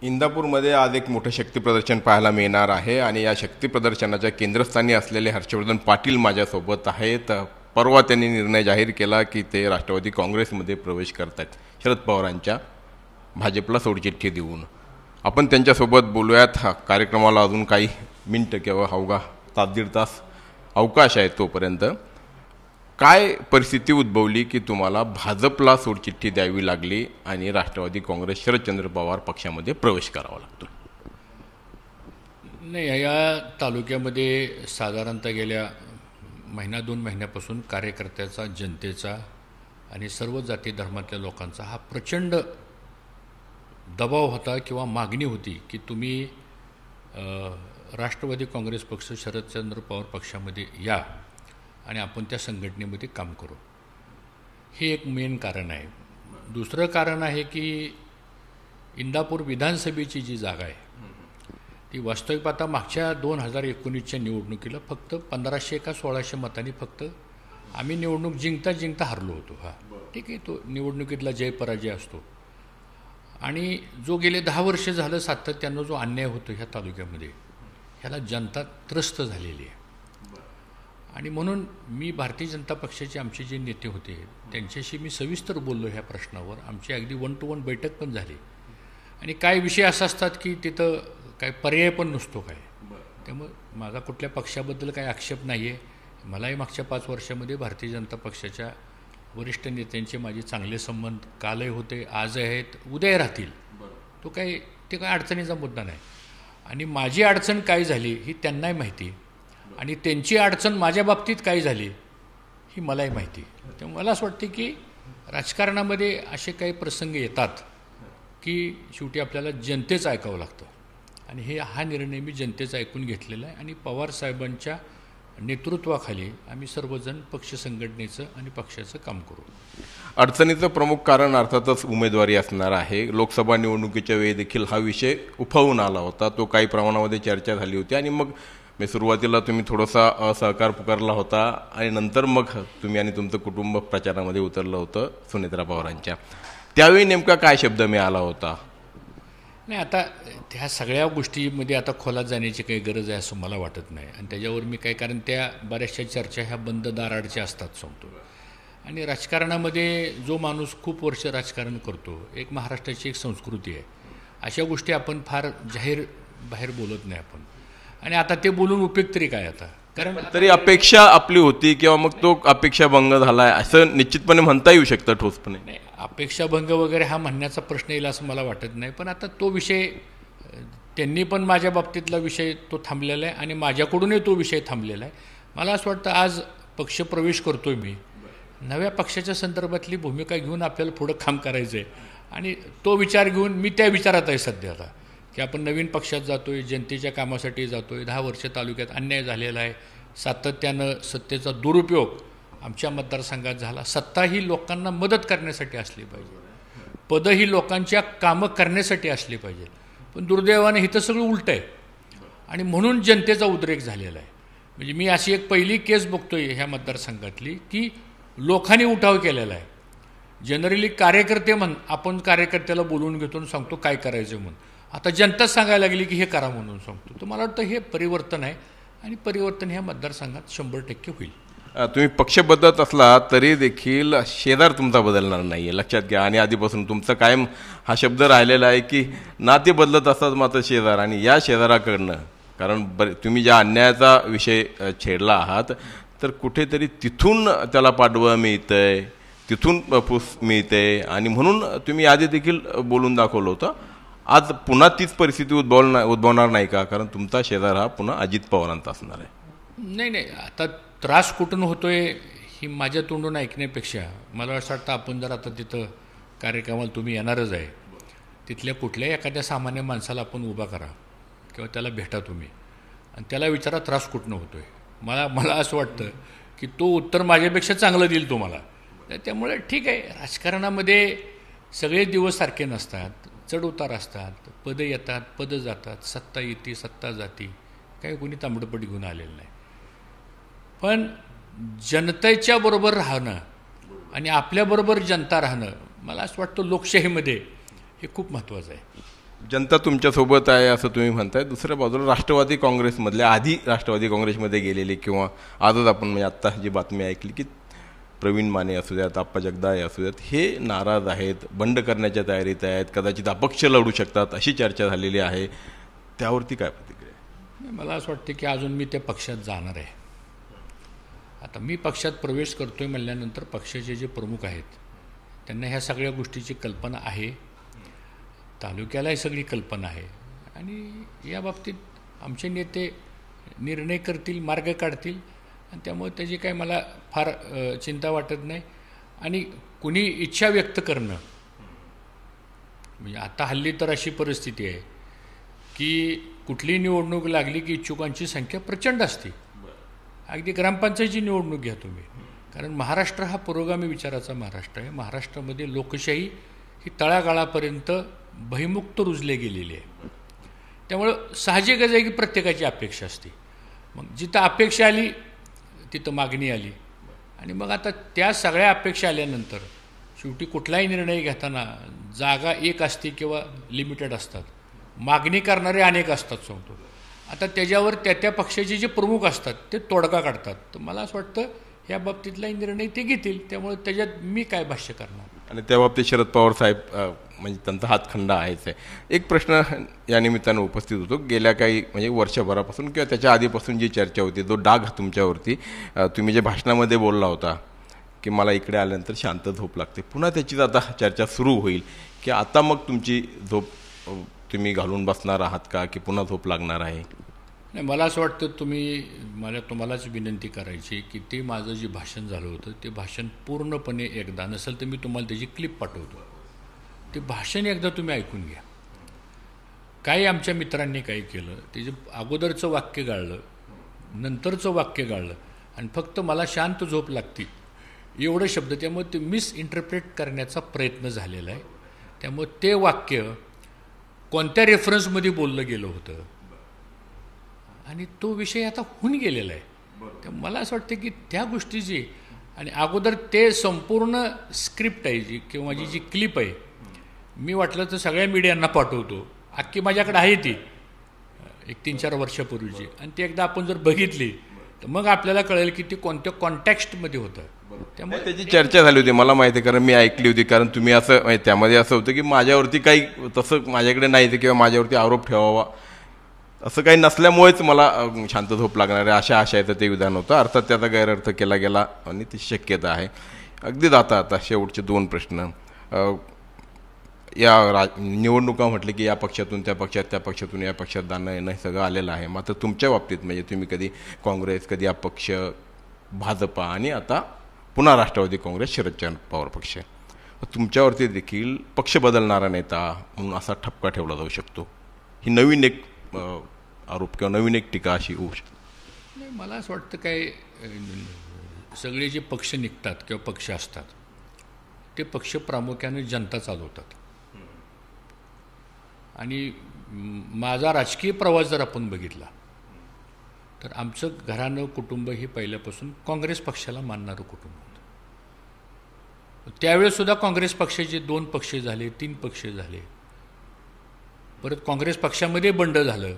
इंदापूरमध्ये आज एक मोठं शक्ती प्रदर्शन पाहायला मिळणार आहे आणि या शक्ती प्रदर्शनाच्या केंद्रस्थानी असलेले हर्षवर्धन पाटील माझ्यासोबत आहेत. परवा त्यांनी निर्णय जाहीर केला की ते राष्ट्रवादी काँग्रेसमध्ये प्रवेश करत आहेत शरद पवारांच्या भाजपला सोडचिठ्ठी देऊन. आपण त्यांच्यासोबत बोलूयात. कार्यक्रमाला अजून काही मिनटं किंवा अवघा तास दीड तास अवकाश आहे. तोपर्यंत काय परिस्थिती उद्भवली की तुम्हाला भाजपला सोडचिठ्ठी द्यावी लागली आणि राष्ट्रवादी काँग्रेस शरदचंद्र पवार पक्षामध्ये प्रवेश करावा लागतो? नाही, या तालुक्यामध्ये साधारणतः गेल्या महिना 2 महिन्यापासून कार्यकर्त्याचा, जनतेचा आणि सर्व जाती धर्मातल्या लोकांचा हा प्रचंड दबाव होता किंवा मागणी होती की तुम्ही राष्ट्रवादी काँग्रेस पक्ष शरदचंद्र पवार पक्षामध्ये या आणि आपण त्या संघटनेमध्ये काम करू. हे एक मेन कारण आहे. दुसरं कारण आहे की इंदापूर विधानसभेची जी जागा आहे ती वास्तविक पाहता मागच्या 2019च्या निवडणुकीला फक्त 1500 का 1600 मतांनी फक्त आम्ही निवडणूक जिंकता हरलो होतो. ठीक आहे, तो निवडणुकीतला जय पराजय असतो. आणि जो गेले 10 वर्ष झालं सातत्यानं जो अन्याय होतो ह्या तालुक्यामध्ये, ह्याला जनता त्रस्त झालेली आहे. आणि म्हणून मी भारतीय जनता पक्षाचे आमचे जे नेते होते त्यांच्याशी मी सविस्तर बोललो ह्या प्रश्नावर. आमची अगदी 1 to 1 बैठक पण झाली. आणि काय विषय असा असतात की तिथं काय पर्याय पण नसतो काय. त्यामुळे माझा कुठल्या पक्षाबद्दल काही आक्षेप नाही आहे. मलाही मागच्या 5 वर्षामध्ये भारतीय जनता पक्षाच्या वरिष्ठ नेत्यांचे माझे चांगले संबंध कालही होते, आजही आहेत, उद्याही राहतील. तो काही ते काय अडचणीचा मुद्दा नाही. आणि माझी अडचण काय झाली ही त्यांनाही माहिती आणि त्यांची अडचण माझ्या बाबतीत काय झाली ही मलाही माहिती. त्यामुळे मला असं वाटते की राजकारणामध्ये असे काही प्रसंग येतात की शेवटी आपल्याला जनतेचं ऐकावं लागतं. आणि हा निर्णय मी जनतेचा ऐकून घेतलेला आहे. आणि पवार साहेबांच्या नेतृत्वाखाली आम्ही सर्वजण पक्ष संघटनेचं आणि पक्षाचं काम करू. अडचणीचं प्रमुख कारण अर्थातच उमेदवारी असणार आहे. लोकसभा निवडणुकीच्या वेळी देखील हा विषय उफावून आला होता. तो काही प्रमाणामध्ये चर्चा झाली होती आणि मग सुरुवातीला तुम्ही थोडासा असहकार पुकारला होता आणि नंतर मग तुम्ही आणि तुमचं कुटुंब प्रचारामध्ये उतरलं होतं सुनेत्रा पवारांच्या. त्यावेळी नेमका काय शब्द मिळाला होता? नाही, आता ह्या सगळ्या गोष्टीमध्ये आता खोलात जाण्याची काही गरज आहे असं मला वाटत नाही. आणि त्याच्यावर मी काय, कारण त्या बऱ्याचशा चर्चा ह्या बंद दाराआडच्या असतात सांगतो. आणि राजकारणामध्ये जो माणूस खूप वर्ष राजकारण करतो, एक महाराष्ट्राची एक संस्कृती आहे, अशा गोष्टी आपण फार जाहीर बाहेर बोलत नाही आपण. आणि आता ते बोलून उपयोग तरी काय आता, कारण तरी अपेक्षा आपली होती किंवा मग तो अपेक्षाभंग झालाय असं निश्चितपणे म्हणता येऊ शकतं ठोसपणे. नाही, अपेक्षाभंग वगैरे हा म्हणण्याचा प्रश्न येईल असं मला वाटत नाही. पण आता तो विषय त्यांनी पण माझ्या बाबतीतला विषय तो थांबलेला आहे आणि माझ्याकडूनही तो विषय थांबलेला आहे. मला असं वाटतं आज पक्षप्रवेश करतोय मी, नव्या पक्षाच्या संदर्भातली भूमिका घेऊन आपल्याला पुढं काम करायचं आहे. आणि तो विचार घेऊन मी त्या विचारात आहे सध्या आता की आपण नवीन पक्षात जातोय, जनतेच्या कामासाठी जातोय. 10 वर्ष तालुक्यात अन्याय झालेला आहे, सातत्यानं सत्तेचा दुरुपयोग आमच्या मतदारसंघात झाला. सत्ता ही लोकांना मदत करण्यासाठी असली पाहिजे, पदं ही लोकांच्या कामं करण्यासाठी असली पाहिजे. पण दुर्दैवाने इथं सगळं उलटं आहे आणि म्हणून जनतेचा उद्रेक झालेला आहे. म्हणजे मी अशी एक पहिली केस बघतोय ह्या मतदारसंघातली की लोकांनी उठाव केलेला आहे. जनरली कार्यकर्ते आपण कार्यकर्त्याला बोलवून घेतो आणि सांगतो काय करायचं म्हणून. आता जनताच सांगायला लागली की हे करा म्हणून सांगतो. तर मला वाटतं हे परिवर्तन आहे आणि परिवर्तन ह्या मतदारसंघात 100% होईल. तुम्ही पक्ष बदलत असला तरी देखील शेजार तुमचा बदलणार नाही आहे, लक्षात घ्या. आणि आधीपासून तुमचा कायम हा शब्द राहिलेला आहे की नाते बदलत असतात मात्र शेजार. आणि या शेजाराकडनं, कारण तुम्ही ज्या अन्यायाचा विषय छेडला आहात तर कुठेतरी तिथून त्याला पाठबळ मिळतंय, तिथून फूस मिळते आणि म्हणून तुम्ही आधी देखील बोलून दाखवलं होतं. आज पुन्हा तीच परिस्थिती उद्भवणार नाही का? कारण तुमचा शेजार हा पुन्हा अजित पवारांचा असणार आहे. नाही, आता त्रास कुठून होतोय ही माझ्या तोंडून ऐकण्यापेक्षा मला असं वाटतं आपण जर आता तिथं कार्यक्रमाला तुम्ही येणारच आहे, तिथल्या कुठल्याही एखाद्या सामान्य माणसाला आपण उभा करा किंवा त्याला भेटा तुम्ही आणि त्याला विचारा त्रास कुठून होतोय. मला असं वाटतं की तो उत्तर माझ्यापेक्षा चांगलं देईल तुम्हाला. त्यामुळे ठीक आहे, राजकारणामध्ये सगळे दिवस सारखे नसतात, चढ उतार असतात, पदं येतात, पदं जातात, सत्ता येते, सत्ता जाती, काही कोणी तांबडपट घेऊन आलेलं नाही. पण जनतेच्या बरोबर राहणं आणि आपल्याबरोबर जनता राहणं, मला असं वाटतं लोकशाहीमध्ये हे खूप महत्त्वाचं आहे. जनता तुमच्यासोबत आहे असं तुम्ही म्हणताय. दुसऱ्या बाजूला राष्ट्रवादी काँग्रेसमधले, आधी राष्ट्रवादी काँग्रेसमध्ये गेलेले किंवा आजच आपण म्हणजे आत्ता जी बातमी ऐकली की प्रवीण माने असू द्यात, आप्पा जगदाळे असू द्यात, हे नाराज आहेत, बंड करण्याच्या तयारीत आहेत, कदाचित अपक्ष लढू शकतात अशी चर्चा झालेली आहे. त्यावरती काय प्रतिक्रिया? मला असं वाटतं की अजून मी त्या पक्षात जाणार आहे. आता मी पक्षात प्रवेश करतोय म्हणल्यानंतर पक्षाचे जे प्रमुख आहेत त्यांना ह्या सगळ्या गोष्टीची कल्पना आहे, तालुक्यालाही सगळी कल्पना आहे आणि या बाबतीत आमचे नेते निर्णय करतील, मार्ग काढतील आणि त्यामुळे त्याची काही मला फार चिंता वाटत नाही. आणि कुणी इच्छा व्यक्त करणं म्हणजे आता हल्ली तर अशी परिस्थिती आहे की कुठली निवडणूक लागली की इच्छुकांची संख्या प्रचंड असते. अगदी ग्रामपंचायतीची निवडणूक घ्या तुम्ही, कारण महाराष्ट्र हा पुरोगामी विचाराचा महाराष्ट्र आहे. महाराष्ट्रामध्ये लोकशाही ही तळागाळापर्यंत भयमुक्त रुजले गेलेली आहे. त्यामुळं साहजिकच आहे की प्रत्येकाची अपेक्षा असते. मग जिथं अपेक्षा आली तिथं मागणी आली आणि मग आता त्या सगळ्या अपेक्षा आल्यानंतर शेवटी कुठलाही निर्णय घेताना जागा एक असते किंवा लिमिटेड असतात, मागणी करणारे अनेक असतात सांगतो. आता त्याच्यावर त्या पक्षाचे जे प्रमुख असतात ते तोडगा काढतात. तर मला असं वाटतं या बाबतीतलाही निर्णय ते घेतील, त्यामुळे त्याच्यात मी काय भाष्य करणार. आणि त्या बाबतीत शरद पवार साहेब म्हणजे त्यांचा हातखंडा आहेच आहे. एक प्रश्न या निमित्तानं उपस्थित होतो. गेल्या काही म्हणजे वर्षभरापासून किंवा त्याच्या आधीपासून जी चर्चा होती, जो डाग तुमच्यावरती, तुम्ही जे भाषणामध्ये बोलला होता की मला इकडे आल्यानंतर शांत झोप लागते, पुन्हा त्याचीच आता चर्चा सुरू होईल की आता मग तुमची झोप तुम्ही घालून बसणार आहात का, की पुन्हा झोप लागणार आहे? नाही, मला असं वाटतं तुम्हालाच विनंती करायची की ते माझं जे भाषण झालं होतं ते भाषण पूर्णपणे एकदा नसेल तर मी तुम्हाला त्याची क्लिप पाठवतो. ते भाषण एकदा तुम्ही ऐकून घ्या. काही आमच्या मित्रांनी काय केलं, त्याचे अगोदरचं वाक्य गाळलं, नंतरचं वाक्य गाळलं आणि फक्त मला शांत झोप लागते एवढं शब्द, त्यामुळे ते मिसइंटरप्रेट करण्याचा प्रयत्न झालेला आहे. त्यामुळे ते वाक्य कोणत्या रेफरन्समध्ये बोललं गेलं होतं आणि तो विषय आता होऊन गेलेला आहे. तर मला असं वाटतं की त्या गोष्टीची आणि अगोदर ते संपूर्ण स्क्रिप्ट आहे जी किंवा जी क्लिप आहे, मी वाटलं तर सगळ्या मीडियांना पाठवतो. अख्खी माझ्याकडे आहे ती एक 3-4 वर्षापूर्वीची, आणि ती एकदा आपण जर बघितली तर मग आपल्याला कळेल की ती कोणत्या कॉन्टॅक्स्टमध्ये होतं. त्यामुळे त्याची चर्चा झाली होती, मला माहिती आहे, कारण मी ऐकली होती. कारण तुम्ही असं त्यामध्ये असं होतं की माझ्यावरती काही तसं माझ्याकडे नाही किंवा माझ्यावरती आरोप ठेवावा असं काही नसल्यामुळेच मला शांत झोप लागणार आहे अशा आशयाचं ते विधान होतं. अर्थात त्याचा गैरअर्थ केला गेला आणि ती शक्यता आहे. अगदी आता शेवटचे 2 प्रश्न. या निवडणुका म्हटले की या पक्षातून त्या पक्षात, त्या पक्षातून या पक्षात जाणं येणं हे सगळं आलेलं आहे. मात्र तुमच्या बाबतीत म्हणजे तुम्ही कधी काँग्रेस, कधी अपक्ष, भाजपा आणि आता पुन्हा राष्ट्रवादी काँग्रेस, शरदचंद्र पवार पक्ष, तुमच्यावरती देखील पक्ष बदलणारा नेता म्हणून असा ठपका ठेवला जाऊ शकतो. ही नवीन एक आरोप किंवा नवीन एक टीका अशी होऊ शकते. नाही, मला असं वाटतं काय, सगळे जे पक्ष निघतात किंवा पक्ष असतात ते पक्ष प्रामुख्याने जनता चालवतात. आणि माझा राजकीय प्रवास जर आपण बघितला तर आमचं घराणं कुटुंब हे पहिल्यापासून काँग्रेस पक्षाला मानणारं कुटुंब होतं. त्यावेळेससुद्धा काँग्रेस पक्षाचे 2 पक्ष झाले, 3 पक्ष झाले, परत काँग्रेस पक्षामध्ये बंड झालं,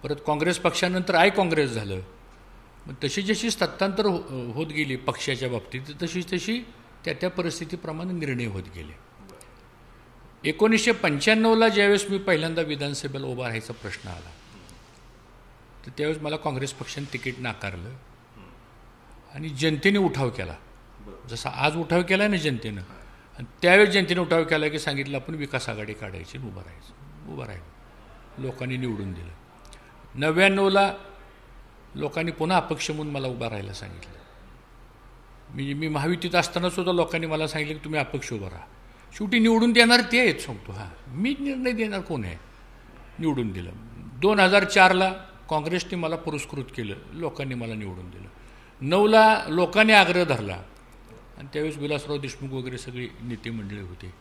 परत काँग्रेस पक्षानंतर काँग्रेस झालं. मग तशी जशी सत्तांतर होत गेली पक्षाच्या बाबतीत तशी त्या परिस्थितीप्रमाणे निर्णय होत गेले. 1995ला ज्यावेळेस मी पहिल्यांदा विधानसभेला उभा राहायचा प्रश्न आला तर त्यावेळेस मला काँग्रेस पक्षाने तिकीट नाकारलं आणि जनतेने उठाव केला. जसा आज उठाव केला ना जनतेनं, आणि त्यावेळेस जनतेने उठाव केला की सांगितलं आपण विकास आघाडी काढायची, उभं राहिलं, लोकांनी निवडून दिलं. 99ला लोकांनी पुन्हा अपक्ष म्हणून मला उभा राहायला सांगितलं. मी महायुतीत असताना सुद्धा लोकांनी मला सांगितलं की तुम्ही अपक्ष उभा राहा. शेवटी निवडून देणार ते आहेत सांगतो. मी निर्णय देणार कोण आहे? निवडून दिलं. 2004ला काँग्रेसने मला पुरस्कृत केलं, लोकांनी मला निवडून दिलं. 9ला लोकांनी आग्रह धरला आणि त्यावेळेस विलासराव देशमुख वगैरे सगळी नेते मंडळी होते,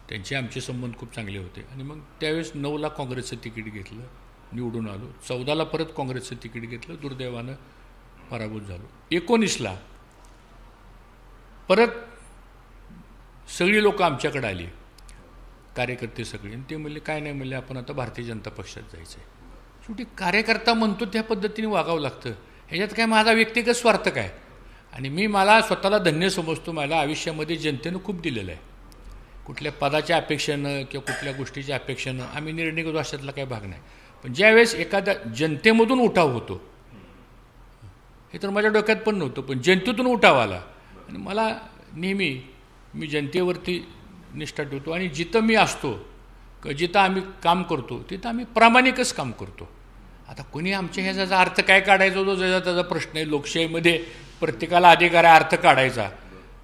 त्यांचे आमचे संबंध खूप चांगले होते. आणि मग त्यावेळेस 9ला काँग्रेसचं तिकीट घेतलं, निवडून आलो. 14ला परत काँग्रेसचं तिकीट घेतलं, दुर्दैवानं पराभूत झालो. 19ला परत सगळी लोक आमच्याकडे आली, कार्यकर्ते सगळे, आणि ते म्हणले काय नाही, म्हणले आपण आता भारतीय जनता पक्षात जायचं आहे. शेवटी कार्यकर्ता म्हणतो त्या पद्धतीने वागावं लागतं. ह्याच्यात काय माझा व्यक्तिगत स्वार्थ काय? आणि मला स्वतःला धन्य समजतो. मला आयुष्यामध्ये जनतेनं खूप दिलेलं आहे. कुठल्या पदाच्या अपेक्षेनं किंवा कुठल्या गोष्टीच्या अपेक्षेनं आम्ही निर्णय घेतो अशातला काही भाग नाही. पण ज्यावेळेस एखाद्या जनतेमधून उठाव होतो, हे तर माझ्या डोक्यात पण नव्हतं, पण जनतेतून उठाव आला. आणि मला नेहमी मी जनतेवरती निष्ठा ठेवतो, आणि जिथं मी असतो, जिथं आम्ही काम करतो, तिथं आम्ही प्रामाणिकच काम करतो. आता कोणी आमच्या ह्याचा अर्थ काय काढायचा तो ज्याचा त्याचा प्रश्न आहे. लोकशाहीमध्ये प्रत्येकाला अधिकार आहे अर्थ काढायचा,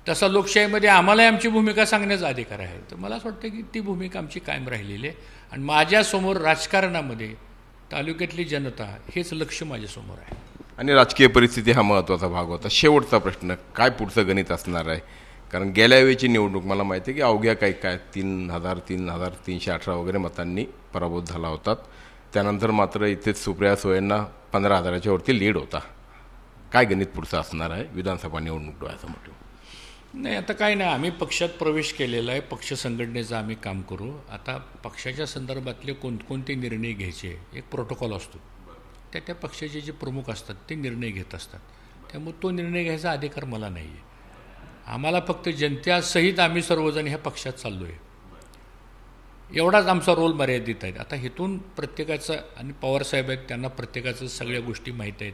तसा लोकशाहीमध्ये आम्हालाही आमची भूमिका सांगण्याचा अधिकार आहे. तर मला असं वाटतं की ती भूमिका आमची कायम राहिलेली आहे. आणि माझ्यासमोर राजकारणामध्ये तालुक्यातली जनता हेच लक्ष माझ्यासमोर आहे. आणि राजकीय परिस्थिती हा महत्त्वाचा भाग होता. शेवटचा प्रश्न, काय पुढचं गणित असणार आहे? कारण गेल्या वेळची निवडणूक मला माहिती आहे की अवघ्या काय 3,318 वगैरे मतांनी पराभूत झाला होतात. त्यानंतर मात्र इथेच सुप्रिया सुळेंना 15,000च्या वरती लीड होता. काय गणित पुढचं असणार आहे विधानसभा निवडणूक डोळ्यासमोर? नाही, आता काही नाही, आम्ही पक्षात प्रवेश केलेला आहे. पक्ष संघटनेचा आम्ही काम करू. आता पक्षाच्या संदर्भातले कोणकोणते निर्णय घ्यायचे एक प्रोटोकॉल असतो. त्या पक्षाचे जे प्रमुख असतात ते निर्णय घेत असतात. त्यामुळे तो निर्णय घ्यायचा अधिकार मला नाही आहे. आम्हाला फक्त जनतेसहित आम्ही सर्वजण ह्या पक्षात चाललो आहे, एवढाच आमचा रोल मर्यादित आहे. आता इथून प्रत्येकाचा, आणि पवारसाहेब आहेत त्यांना प्रत्येकाचं सगळ्या गोष्टी माहीत आहेत,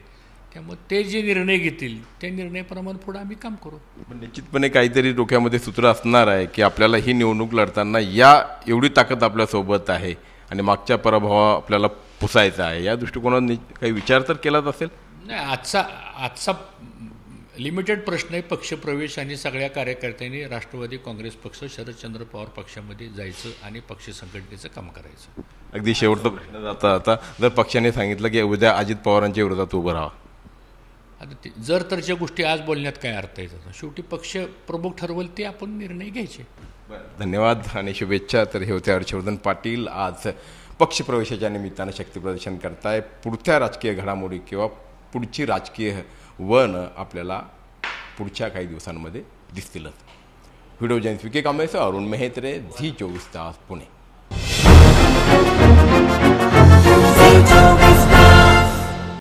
त्यामुळे ते जे निर्णय घेतील त्या निर्णयाप्रमाणे पुढे आम्ही काम करू. पण निश्चितपणे काहीतरी डोक्यामध्ये सूत्र असणार आहे की आपल्याला ही निवडणूक लढताना एवढी ताकद आपल्यासोबत आहे आणि मागच्या पराभव आपल्याला पुसायचा आहे, या दृष्टिकोनाने काही विचार तर केलाच असेल. नाही, आजचा लिमिटेड प्रश्न आहे पक्षप्रवेश, आणि सगळ्या कार्यकर्त्यांनी राष्ट्रवादी काँग्रेस पक्ष, शरदचंद्र पवार पक्षामध्ये जायचं आणि पक्ष संघटनेचं काम करायचं. अगदी शेवटचा प्रश्न जाता आता, जर पक्षाने सांगितलं की उद्या अजित पवारांच्या विरोधात उभं राहा, आता जर तरच्या गोष्टी आज बोलण्यात काय अर्थ येतात? शेवटी पक्ष प्रमुख ठरवल ते आपण निर्णय घ्यायचे. धन्यवाद आणि शुभेच्छा. तर हे होते हर्षवर्धन पाटील, आज पक्षप्रवेशाच्या निमित्तानं शक्तीप्रदर्शन करताय. पुढच्या राजकीय घडामोडी किंवा पुढची राजकीय वन आपल्याला पुढच्या काही दिवसांमध्ये दिसतीलच. व्हिडिओ जयंत विके कांबळे, अरुण मेहत्रे, झी 24 तास, पुणे.